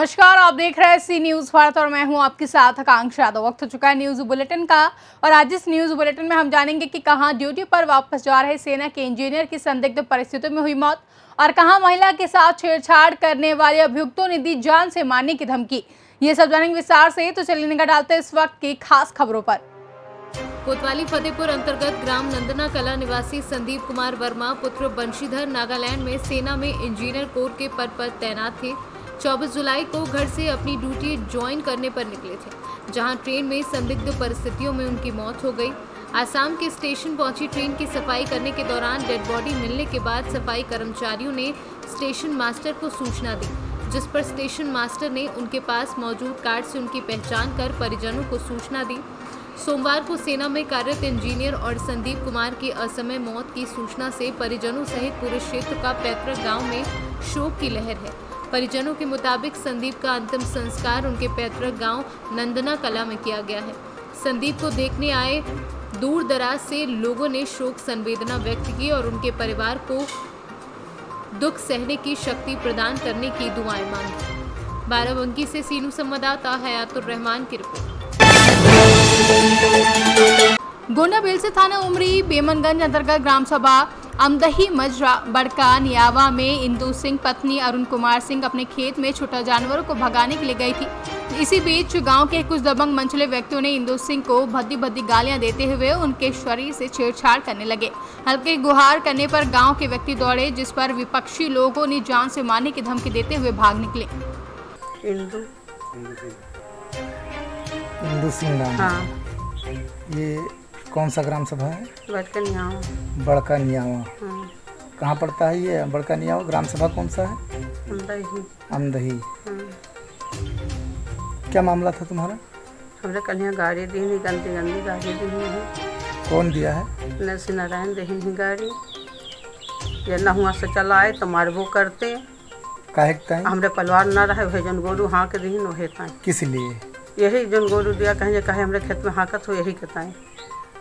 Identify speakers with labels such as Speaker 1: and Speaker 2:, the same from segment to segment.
Speaker 1: नमस्कार, आप देख रहे हैं सी न्यूज भारत और मैं हूं आपके साथ आकांक्षा यादव। वक्त हो चुका है न्यूज बुलेटिन का और आज इस न्यूज बुलेटिन में हम जानेंगे कि कहां ड्यूटी पर वापस जा रहे सेना के इंजीनियर की संदिग्ध परिस्थितियों में हुई मौत और कहां महिला के साथ छेड़छाड़ करने वाले अभियुक्तों ने दी जान से मारने की धमकी। ये सब जानेंगे विस्तार से, तो चलिए निगाह डालते हैं इस वक्त की खास खबरों पर।
Speaker 2: कोतवाली फतेहपुर अंतर्गत ग्राम नंदना कला निवासी संदीप कुमार वर्मा पुत्र बंशीधर नागालैंड में सेना में इंजीनियर कोर के पद पर तैनात थे। 24 जुलाई को घर से अपनी ड्यूटी ज्वाइन करने पर निकले थे, जहां ट्रेन में संदिग्ध परिस्थितियों में उनकी मौत हो गई। आसाम के स्टेशन पहुंची ट्रेन की सफाई करने के दौरान डेड बॉडी मिलने के बाद सफाई कर्मचारियों ने स्टेशन मास्टर को सूचना दी, जिस पर स्टेशन मास्टर ने उनके पास मौजूद कार्ड से उनकी पहचान कर परिजनों को सूचना दी। सोमवार को सेना में कार्यरत इंजीनियर और संदीप कुमार की असमय मौत की सूचना से परिजनों सहित पूरे क्षेत्र का पैतृक गांव में शोक की लहर है। परिजनों के मुताबिक संदीप का अंतिम संस्कार उनके पैतृक गांव नंदना कला में किया गया है। संदीप को देखने आए दूर दराज से लोगों ने शोक संवेदना व्यक्त की और उनके परिवार को दुख सहने की शक्ति प्रदान करने की दुआएं मांगी। बाराबंकी से सीनू संवाददाता हयातुर रहमान की रिपोर्ट।
Speaker 1: गोंडा बेलसे थाना उमरी बेमनगंज अंतर्गत ग्राम सभा अमदही मजरा बड़का नियावा में इंदू सिंह पत्नी अरुण कुमार सिंह अपने खेत में छोटा जानवरों को भगाने के लिए गई थी। इसी बीच गांव के कुछ दबंग मंचले व्यक्तियों ने इंदू सिंह को भद्दी भद्दी गालियां देते हुए उनके शरीर से छेड़छाड़ करने लगे। हल्के गुहार करने पर गांव के व्यक्ति दौड़े, जिस पर विपक्षी लोगों ने जान से मारने की धमकी देते हुए भाग निकले।
Speaker 3: इंदू सिंह नाम।
Speaker 4: हाँ।
Speaker 3: ये कौन सा ग्राम सभा है?
Speaker 4: बड़का नियावा।
Speaker 3: बड़का नियावा।
Speaker 4: हाँ।
Speaker 3: कहाँ पड़ता है ये बड़का नियावा? ग्राम सभा कौन सा है?
Speaker 4: अमदही।
Speaker 3: अमदही।
Speaker 4: हाँ।
Speaker 3: क्या मामला था तुम्हारा?
Speaker 4: हमने कल यहाँ गाड़ी दी नहीं, गंदी गंदी गाड़ी दी है।
Speaker 3: कौन दिया है?
Speaker 4: नरसिंह नारायण दी है गाड़ी। ये न हुआ से चला आए तो मारबो करते।
Speaker 3: काहे ताई?
Speaker 4: हमरे परिवार न रहे वही जन गोरू हाँ के दी न ताई।
Speaker 3: किस लिए?
Speaker 4: यही जन गोरू दिया कहीं कहे हमरे खेत में हाँकत हो, यही कहताएं।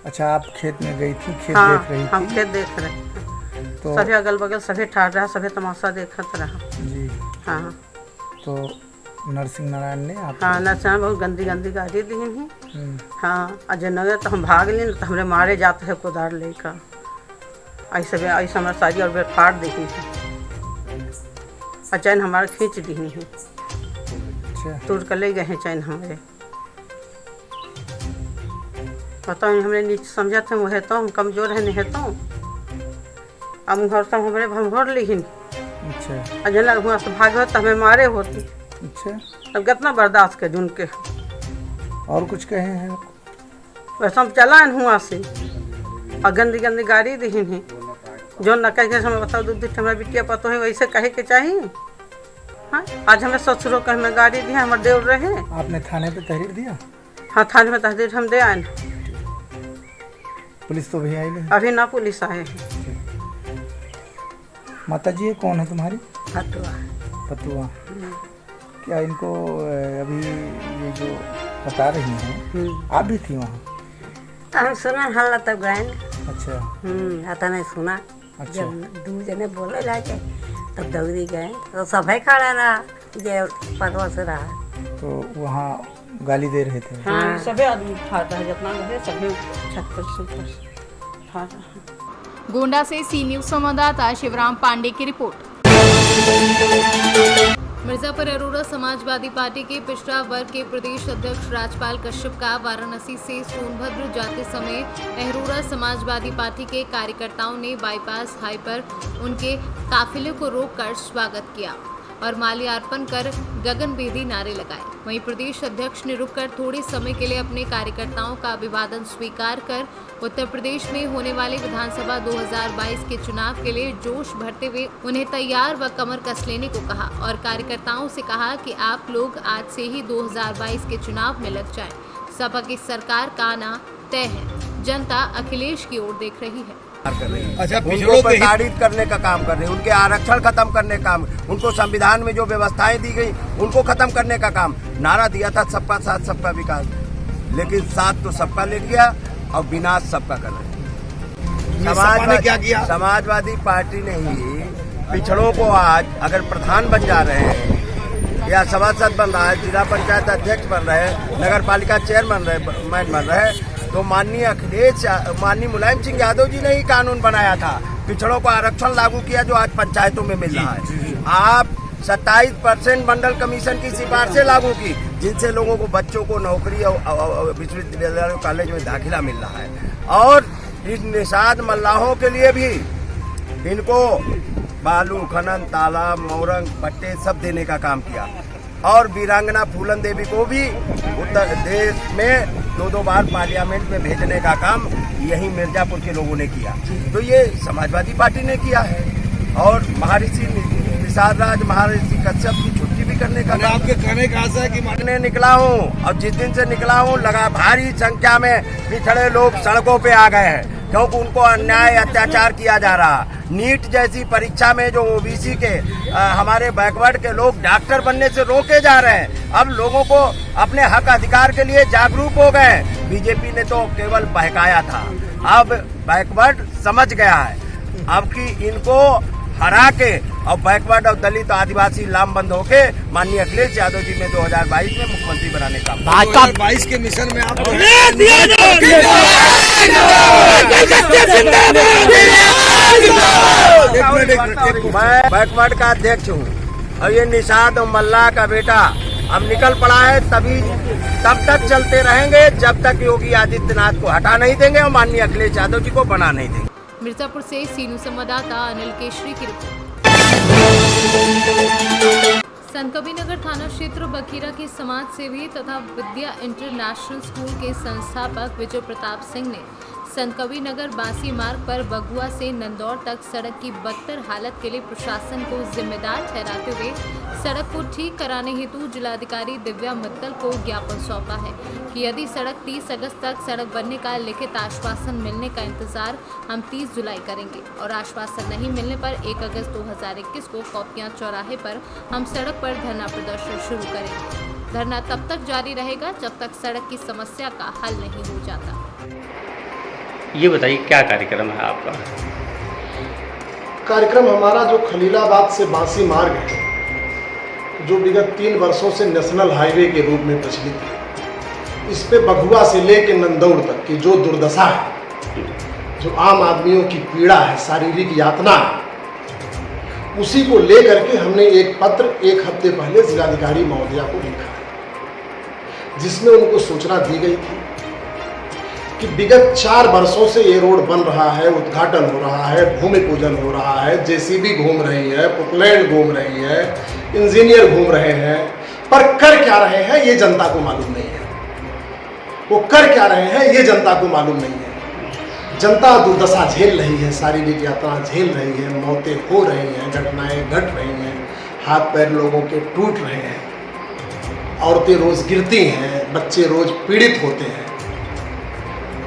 Speaker 3: अच्छा, आप खेत में गई थी, खेत
Speaker 4: हाँ,
Speaker 3: देख रही थी?
Speaker 4: हम खेत देख रहे
Speaker 3: तो
Speaker 4: सभी अगल बगल सभी ठाड़ रहा, सभी तमाशा देखत रहा
Speaker 3: जी।
Speaker 4: हाँ।
Speaker 3: तो नरसिंह नारायण ने आप?
Speaker 4: हाँ, नरसिंह बहुत गंदी गंदी गाड़ी दी है। हाँ, अजय नगर तो हम भाग ली तो हमरे मारे जाते हैं कोदार लेकर। ऐसे ऐसे हमारे सारी और बेर फाड़ दी है, चैन हमारे खींच दी है।
Speaker 3: अच्छा।
Speaker 4: तोड़ कर ले गए हैं चैन हमारे। बताओ, हमरे नीचे समझा थे वो है तो हम कमजोर है नहीं है तो अब घर सब हमारे भर ली।
Speaker 3: अच्छा।
Speaker 4: अजय लग हुआ से भागे तो हमें मारे होती।
Speaker 3: अच्छा।
Speaker 4: अब कितना बर्दाश्त कर उनके।
Speaker 3: और कुछ कहे हैं?
Speaker 4: वैसे हम चला हुआ से और गंदी गंदी गाड़ी दी है जो न कह के हमें बताओ दूध हमारा बिटिया पतो है वैसे कहे के चाहिए। हाँ, आज हमें ससुरों का हमें गाड़ी दी है, हमारे देव रहे।
Speaker 3: आपने थाने पे तहरीर दिया?
Speaker 4: हाँ, थाने में तहरीर हम दे आए।
Speaker 3: पुलिस तो भी आई नहीं?
Speaker 4: अभी ना पुलिस आए हैं।
Speaker 3: माता जी, ये कौन है तुम्हारी?
Speaker 4: फतुआ।
Speaker 3: फतुआ। क्या इनको अभी ये जो बता रही हैं, आप भी थी वहाँ?
Speaker 5: हम सुना हल्ला तब गए।
Speaker 3: अच्छा।
Speaker 5: आता नहीं सुना।
Speaker 3: अच्छा।
Speaker 5: जब दू जने बोले लाके तब दौड़ी गए तो सभी खड़ा रहा, जे पतवा से रहा
Speaker 3: तो वहाँ गाली दे रहे थे?
Speaker 4: हाँ, सभी आदमी उठाता है जितना रहे सभी छत पर से उठा रहा।
Speaker 1: गोंडा से सी न्यूज संवाददाता शिवराम पांडे की रिपोर्ट।
Speaker 2: मिर्जापुर अरोड़ा समाजवादी पार्टी के पिछड़ा वर्ग के प्रदेश अध्यक्ष राजपाल कश्यप का वाराणसी से सोनभद्र जाते समय अरोड़ा समाजवादी पार्टी के कार्यकर्ताओं ने बाईपास हाई पर उनके काफिले को रोककर स्वागत किया और माल्यार्पण कर गगनभेदी नारे लगाए। वहीं प्रदेश अध्यक्ष ने रुककर थोड़े समय के लिए अपने कार्यकर्ताओं का अभिवादन स्वीकार कर उत्तर प्रदेश में होने वाले विधानसभा 2022 के चुनाव के लिए जोश भरते हुए उन्हें तैयार व कमर कस लेने को कहा और कार्यकर्ताओं से कहा कि आप लोग आज से ही 2022 के चुनाव में लग जाएं। सपा की सरकार का आना तय है, जनता अखिलेश की ओर देख रही है।
Speaker 6: अच्छा, उनको प्रताड़ित करने का काम कर रहे हैं, उनके आरक्षण खत्म करने का काम, उनको संविधान में जो व्यवस्थाएं दी गई उनको खत्म करने का काम। नारा दिया था सबका साथ सबका विकास, लेकिन साथ तो सबका ले गया और विनाश सबका कर रहे हैं। क्या किया? समाजवादी पार्टी ने ही पिछड़ों को आज अगर प्रधान बन जा रहे हैं या सभासद बन रहा है, जिला पंचायत अध्यक्ष बन रहे हैं, नगर पालिका चेयरमैन बन रहे, तो माननीय मुलायम सिंह यादव जी ने ही कानून बनाया था, पिछड़ों को आरक्षण लागू किया जो आज पंचायतों में मिल रहा है। आप 27% मंडल कमीशन की सिफारिशें लागू की, जिनसे लोगों को, बच्चों को नौकरी और विश्वविद्यालय कॉलेज में दाखिला मिल रहा है। और इस निषाद मल्लाहों के लिए भी इनको बालू खनन, तालाब, मोरंग, पट्टे सब देने का काम किया। और वीरांगना फूलन देवी को भी उत्तर देश में 2 बार पार्लियामेंट में भेजने का काम यही मिर्जापुर के लोगों ने किया। तो ये समाजवादी पार्टी ने किया है। और महर्षि निषाद राज, महर्षि कश्यप की छुट्टी भी करने का काम।
Speaker 7: आपके कहने का आशा है कि
Speaker 6: मैं निकला हूँ, और जिस दिन से निकला हूँ लगा भारी संख्या में पिछड़े लोग सड़कों पे आ गए हैं, क्योंकि उनको अन्याय अत्याचार किया जा रहा। नीट जैसी परीक्षा में जो ओबीसी के हमारे बैकवर्ड के लोग डॉक्टर बनने से रोके जा रहे हैं, अब लोगों को अपने हक अधिकार के लिए जागरूक हो गए। बीजेपी ने तो केवल बहकाया था, अब बैकवर्ड समझ गया है। अब कि इनको हरा के और बैकवर्ड और दलित आदिवासी लामबंद होके माननीय अखिलेश यादव जी ने 2022 में मुख्यमंत्री बनाने का
Speaker 7: 2022 के मिशन में आप
Speaker 6: मैं बैकवर्ड का अध्यक्ष हूँ और ये निषाद मल्ला का बेटा अब निकल पड़ा है, तब तक चलते रहेंगे जब तक योगी आदित्यनाथ को हटा नहीं देंगे और माननीय अखिलेश यादव जी को बना नहीं देंगे।
Speaker 2: मिर्जापुर से सीनू संवाददाता अनिल केशरी की रिपोर्ट। संतकबीरनगर थाना क्षेत्र बखीरा के समाज सेवी तथा विद्या इंटरनेशनल स्कूल के संस्थापक विजय प्रताप सिंह ने संतकबीरनगर बासी मार्ग पर बगुआ से नंदौर तक सड़क की बदतर हालत के लिए प्रशासन को जिम्मेदार ठहराते हुए सड़क को ठीक कराने हेतु जिलाधिकारी दिव्या मित्तल को ज्ञापन सौंपा है कि यदि सड़क 30 अगस्त तक सड़क बनने का लिखित आश्वासन मिलने का इंतजार हम 30 जुलाई करेंगे और आश्वासन नहीं मिलने पर 1 अगस्त 2021 को कौपियां चौराहे पर हम सड़क पर धरना प्रदर्शन शुरू करेंगे। धरना तब तक जारी रहेगा जब तक सड़क की समस्या का हल नहीं हो जाता।
Speaker 8: ये बताइए क्या कार्यक्रम है आपका?
Speaker 9: कार्यक्रम हमारा जो खलीलाबाद से बासी मार्ग है, जो विगत 3 वर्षों से नेशनल हाईवे के रूप में प्रचलित है, इस पे बघुआ से लेकर नंदौर तक की जो दुर्दशा है, जो आम आदमियों की पीड़ा है, शारीरिक यातना है, उसी को लेकर के हमने एक पत्र 1 हफ्ते पहले जिलाधिकारी महोदया को लिखा है, जिसमें उनको सूचना दी गई थी कि विगत 4 वर्षों से ये रोड बन रहा है, उद्घाटन हो रहा है, भूमि पूजन हो रहा है, जेसीबी घूम रही है, पुकलैंड घूम रही है, इंजीनियर घूम रहे हैं, पर कर क्या रहे हैं ये जनता को मालूम नहीं है। वो कर क्या रहे हैं ये जनता को मालूम नहीं है। जनता दुर्दशा झेल रही है, शारीरिक यातना झेल रही है, मौतें हो रही हैं, घटनाएं घट रही हैं, हाथ पैर लोगों के टूट रहे हैं, औरतें रोज गिरती हैं, बच्चे रोज पीड़ित होते हैं,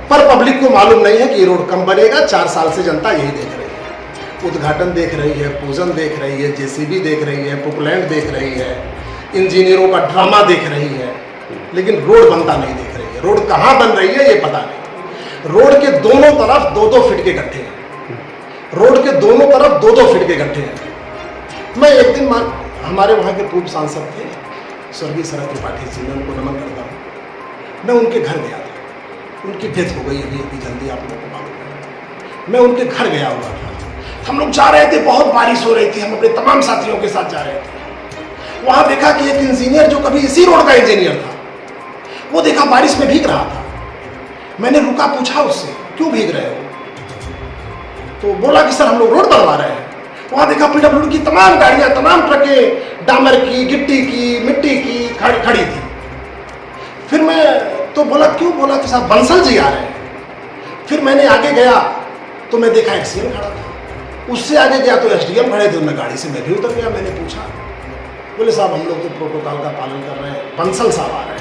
Speaker 9: पर पब्लिक को मालूम नहीं है कि ये रोड कम बनेगा। 4 साल से जनता यही देख रही है, उद्घाटन देख रही है, पूजन देख रही है, जेसीबी देख रही है, पुकलैंड देख रही है, इंजीनियरों का ड्रामा देख रही है, लेकिन रोड बनता नहीं देख रही है। रोड कहाँ बन रही है ये पता नहीं। रोड के दोनों तरफ 2-2 फीट के गड्ढे हैं, रोड के दोनों तरफ 2-2 फीट के गड्ढे हैं। मैं एक दिन हमारे वहाँ के पूर्व सांसद थे स्वर्गीय शरद त्रिपाठी जी, मैं उनको नमन करता हूँ। मैं उनके घर गया था, उनकी डेथ हो गई अभी जल्दी, आप लोगों को मालूम है। मैं उनके घर गया हुआ था, हम लोग जा रहे थे, बहुत बारिश हो रही थी, हम अपने तमाम साथियों के साथ जा रहे थे। वहाँ देखा कि एक इंजीनियर जो कभी इसी रोड का इंजीनियर था, वो देखा बारिश में भीग रहा था। मैंने रुका, पूछा उससे क्यों भीग रहे हो, तो बोला कि सर हम लोग रोड बनवा रहे हैं। वहाँ देखा पीडब्ल्यूडी की तमाम गाड़ियाँ, तमाम ट्रकें डामर की, गिट्टी की, मिट्टी की खड़ी थी। फिर मैं तो बोला क्यों, बोला कि साहब बंसल जी आ रहे हैं। फिर मैंने आगे गया तो मैं देखा एक्सीडेंट खड़ा था, उससे आगे गया तो एसडीएम खड़े थे, उनमें गाड़ी से मैं भी उतर गया। मैंने पूछा, बोले साहब हम लोग तो प्रोटोकॉल का पालन कर रहे हैं, बंसल साहब आ रहे हैं।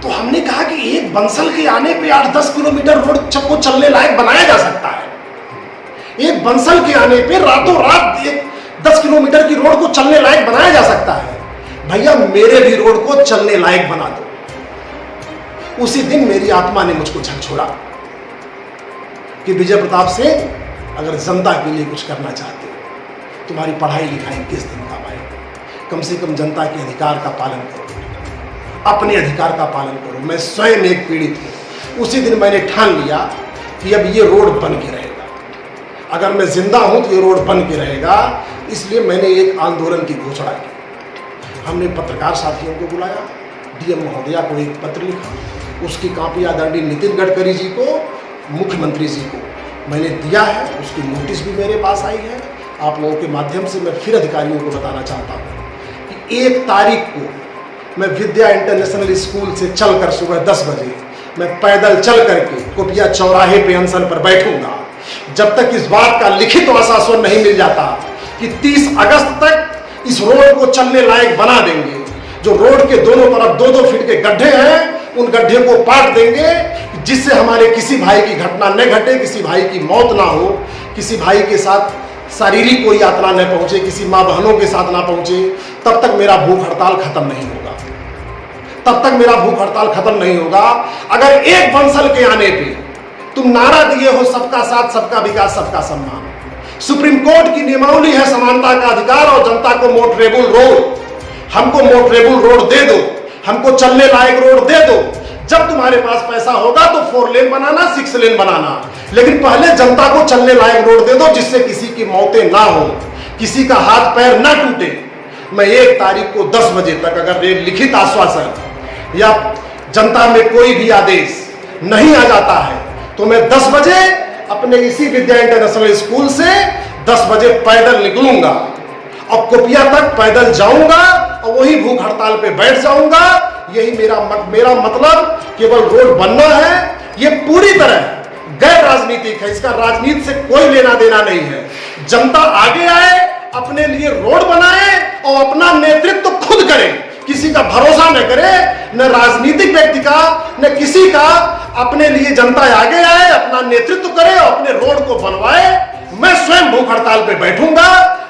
Speaker 9: तो हमने कहा कि एक बंसल के आने पे 8-10 किलोमीटर रोड को चलने लायक बनाया जा सकता है। एक बंसल के आने पे रातों रात 10 किलोमीटर की रोड को चलने लायक बनाया जा सकता है। भैया मेरे भी रोड को चलने लायक बना दो। उसी दिन मेरी आत्मा ने मुझको झकझोरा कि विजय प्रताप सिंह, अगर जनता के लिए कुछ करना चाहते हो, तुम्हारी पढ़ाई लिखाई किस दिन काम आएगी। कम से कम जनता के अधिकार का पालन करो, अपने अधिकार का पालन करो। मैं स्वयं एक पीड़ित हूँ। उसी दिन मैंने ठान लिया कि अब ये रोड बन के रहेगा, अगर मैं जिंदा हूँ तो ये रोड बन के रहेगा। इसलिए मैंने एक आंदोलन की घोषणा की। हमने पत्रकार साथियों को बुलाया, डीएम महोदया को एक पत्र लिखा, उसकी कॉपी आदरणीय नितिन गडकरी जी को, मुख्यमंत्री जी को मैंने दिया है। उसकी नोटिस भी मेरे पास आई है। आप लोगों के माध्यम से मैं फिर अधिकारियों को बताना चाहता हूँ कि 1 तारीख को मैं विद्या इंटरनेशनल स्कूल से चलकर सुबह 10 बजे मैं पैदल चल करके कोपिया चौराहे पे अनशन पर बैठूंगा, जब तक इस बात का लिखित आश्वासन नहीं मिल जाता कि 30 अगस्त तक इस रोड को चलने लायक बना देंगे। जो रोड के दोनों तरफ 2-2 फीट के गड्ढे हैं, उन गड्ढे को पाट देंगे, जिससे हमारे किसी भाई की घटना न घटे, किसी भाई की मौत ना हो, किसी भाई के साथ शारीरिक कोई यात्रा न पहुंचे, किसी माँ बहनों के साथ ना पहुंचे। तब तक मेरा भूख हड़ताल खत्म नहीं होगा, तब तक मेरा भूख हड़ताल खत्म नहीं होगा। अगर एक बंसल के आने पे तुम नारा दिए हो सबका साथ, सबका विकास, सबका सम्मान, सुप्रीम कोर्ट की नियमावली है समानता का अधिकार और जनता को मोटरेबल रोड, हमको मोटरेबल रोड दे दो, हमको चलने लायक रोड दे दो। जब तुम्हारे पास पैसा होगा तो 4 लेन बनाना, 6 लेन बनाना, लेकिन पहले जनता को चलने लायक रोड दे दो, जिससे किसी की मौतें ना हो, किसी का हाथ पैर ना टूटे। मैं 1 तारीख को 10 बजे तक अगर लिखित आश्वासन या जनता में कोई भी आदेश नहीं आ जाता है तो मैं 10 बजे अपने इसी विद्या इंटरनेशनल स्कूल से 10 बजे पैदल निकलूंगा और कोपिया तक पैदल जाऊंगा और वही भूख हड़ताल पे बैठ जाऊंगा। यही मेरा मतलब केवल रोड बनना है। ये पूरी तरह गैर राजनीतिक है, इसका राजनीति से कोई लेना देना नहीं है। जनता आगे आए, अपने लिए रोड बनाए और अपना नेतृत्व खुद करे, किसी का भरोसा न करे, न राजनीतिक व्यक्ति का न किसी का। अपने लिए जनता आगे आए, अपना नेतृत्व करे और अपने रोड को बनवाए। मैं स्वयं भूख हड़ताल पे बैठूंगा,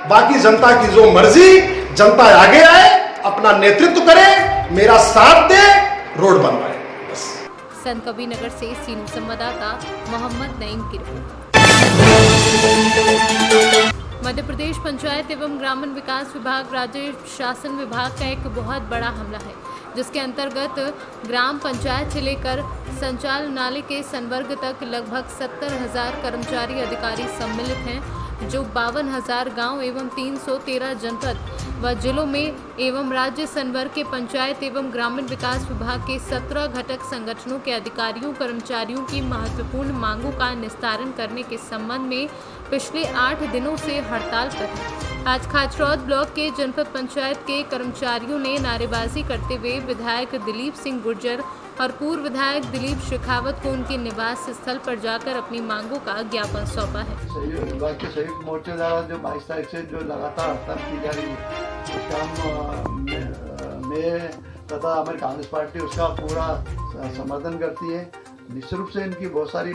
Speaker 9: बाकी जनता की जो मर्जी, जनता आगे आए, अपना नेतृत्व करे, मेरा साथ दे, रोड बनवाए। बस।
Speaker 2: संत कबीर नगर से सीनू संवाददाता मोहम्मद नईम की रिपोर्ट। मध्य प्रदेश पंचायत एवं ग्रामीण विकास विभाग राज्य शासन विभाग का एक बहुत बड़ा हमला है, जिसके अंतर्गत ग्राम पंचायत से लेकर संचालनालय के संवर्ग तक लगभग 70,000 कर्मचारी अधिकारी सम्मिलित हैं, जो 52,000 गांव एवं 313 जनपद व जिलों में एवं राज्य संवर्ग के पंचायत एवं ग्रामीण विकास विभाग के 17 घटक संगठनों के अधिकारियों कर्मचारियों की महत्वपूर्ण मांगों का निस्तारण करने के संबंध में पिछले 8 दिनों से हड़ताल पर है। आज खाचरौद ब्लॉक के जनपद पंचायत के कर्मचारियों ने नारेबाजी करते हुए विधायक दिलीप सिंह गुर्जर और पूर्व विधायक दिलीप शेखावत को उनके निवास स्थल पर जाकर अपनी मांगों का ज्ञापन सौंपा है।
Speaker 10: विभाग के संयुक्त मोर्चे द्वारा जो 22 तारीख से जो लगातार हड़ताल की जा रही है, उसका मैं तथा हमारी कांग्रेस पार्टी उसका पूरा समर्थन करती है। निश्चित रूप से इनकी बहुत सारी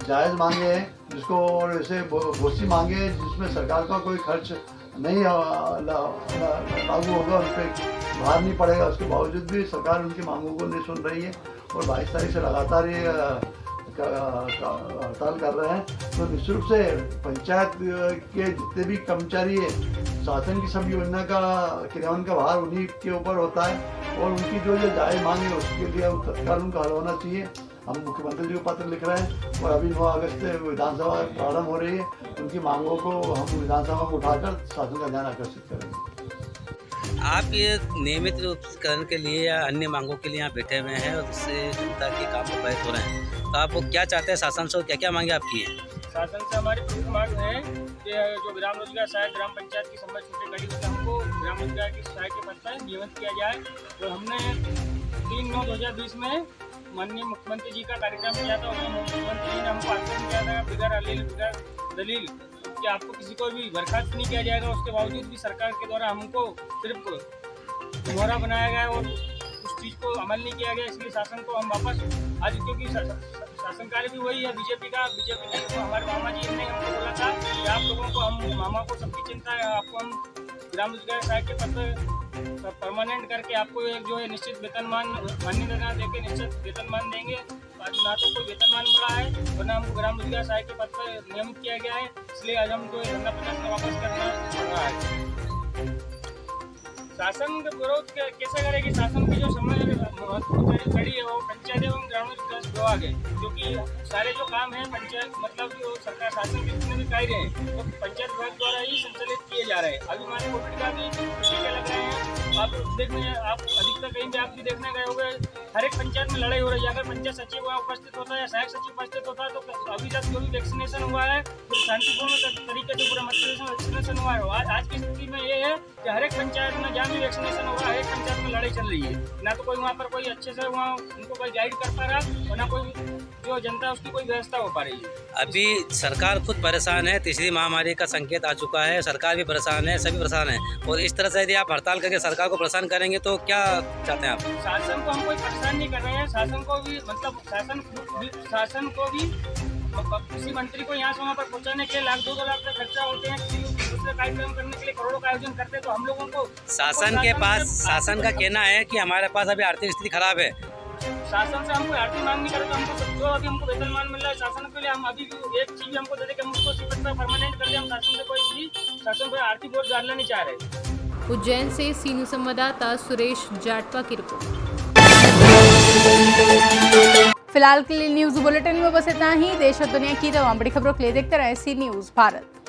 Speaker 10: जायज़ मांगे हैं, जिसको और ऐसे बहुत सी मांगे हैं जिसमें सरकार का कोई खर्च नहीं लागू होगा, उन पर भार नहीं पड़ेगा। उसके बावजूद भी सरकार उनकी मांगों को नहीं सुन रही है और 22 तारीख से लगातार ये हड़ताल कर रहे हैं। तो निश्चित रूप से पंचायत के जितने भी कर्मचारी है, शासन की सब योजना का क्रियान्वयन का भार उन्हीं के ऊपर होता है और उनकी जो जायज़ मांग है उसके लिए तत्काल उनका हल होना चाहिए। हम मुख्यमंत्री जी को पत्र लिख रहे हैं और अभी 9 अगस्त से विधानसभा प्रारंभ हो रही है, उनकी मांगों को हम विधानसभा में उठाकर शासन का ध्यान आकर्षित करेंगे।
Speaker 8: आप ये नियमित रूपकरण के लिए या अन्य मांगों के लिए यहाँ बैठे हुए हैं और उससे जनता के काम प्रभावित हो रहे हैं, तो आप क्या चाहते हैं शासन से, क्या क्या मांगे आपकी हैं? शासन से हमारी प्रमुख मांग है कि जो ग्राम रोजगार सहायक ग्राम पंचायत की संबंध छोटे गरीब से हमको ग्राम रोजगार की सहायक के पद पर नियमित किया जाए। तो हमने 3/9/2020 में माननीय मुख्यमंत्री जी का कार्यक्रम किया था, उसमें मुख्यमंत्री जी ने हमको आश्वासन किया था बिगैर दलील कि आपको किसी को भी बर्खास्त नहीं किया जाएगा। उसके बावजूद भी सरकार के द्वारा हमको सिर्फ मुहरा बनाया गया और उस चीज़ को अमल नहीं किया गया। इसलिए शासन को हम वापस आज, क्योंकि शासन कार्य भी वही है बीजेपी ने तो हमारे मामा जी ने हमको बोला था कि आप लोगों को, हम मामा को सबकी चिंता है, आपको हम ग्राम रोजगार सहायक के पद पर परमानेंट करके आपको एक जो है निश्चित वेतनमान मान्यता देकर निश्चित वेतनमान देंगे। ना तो कोई वेतनमान बढ़ा है और ना हमको ग्राम रोजगार सहायक के पद पर नियमित किया गया है। इसलिए आज हम जो धरना प्रदर्शन वापस करना पड़ रहा है।
Speaker 11: शासन का विरोध कैसे करेगी? शासन की जो महत्वपूर्ण कड़ी है वो पंचायत एवं ग्रामीण विकास विभाग है, क्योंकि सारे जो काम है पंचायत मतलब जो सरकार शासन के जितने भी कार्य हैं वो पंचायत विभाग द्वारा ही संचालित किए जा रहे हैं। अभी हमारे कोविड का भी टीके लग रहे हैं, आप अधिकतर कहीं भी आप भी देखने गए होंगे, हर एक पंचायत में लड़ाई हो रही है। अगर पंचायत सचिव वहाँ उपस्थित होता है या सहायक सचिव उपस्थित होता है तो अभी तक जो भी वैक्सीनेशन हुआ है तो शांतिपूर्ण तरीके से पूरा मतलब वैक्सीनेशन हुआ है। आज की स्थिति में ये है कि हर एक पंचायत में जहाँ भी वैक्सीनेशन होगा हर एक पंचायत में लड़ाई चल रही है। ना तो कोई वहाँ पर कोई अच्छे से वहाँ उनको कोई गाइड कर पा रहा और ना कोई जो जनता उसकी कोई व्यवस्था हो पा रही है।
Speaker 8: अभी सरकार खुद परेशान है, तीसरी महामारी का संकेत आ चुका है, सरकार भी परेशान है, सभी परेशान है। और इस तरह से यदि आप हड़ताल करके सरकार को परेशान करेंगे तो क्या चाहते हैं आप?
Speaker 11: शासन को हम कोई परेशान नहीं कर रहे हैं, शासन को भी मतलब शासन को भी किसी मंत्री को यहाँ से वहाँ पर पहुँचाने के लिए लाख 2 लाख का खर्चा होते हैं, दूसरे कार्यक्रम करने के लिए करोड़ों का आयोजन करते हैं। तो हम लोगों को
Speaker 8: शासन का कहना है कि हमारे पास अभी आर्थिक स्थिति खराब है।
Speaker 11: शासन से हम कोई आर्थिक मांग नहीं करते, हमको जो अभी हमको वेतनमान मिल रहा है शासन के लिए हम अभी भी एक चीज हमको दे दे कि हम उसको सिफत पर परमानेंट कर दे। हम शासन को आर्थिक बोझ डालना नहीं चाह रहे।
Speaker 2: उज्जैन से सीनू संवाददाता सुरेश जाटवा की रिपोर्ट।
Speaker 1: फिलहाल के लिए न्यूज बुलेटिन में बस इतना ही। देश और दुनिया की तमाम बड़ी खबरों के लिए देखते रहे सी न्यूज भारत।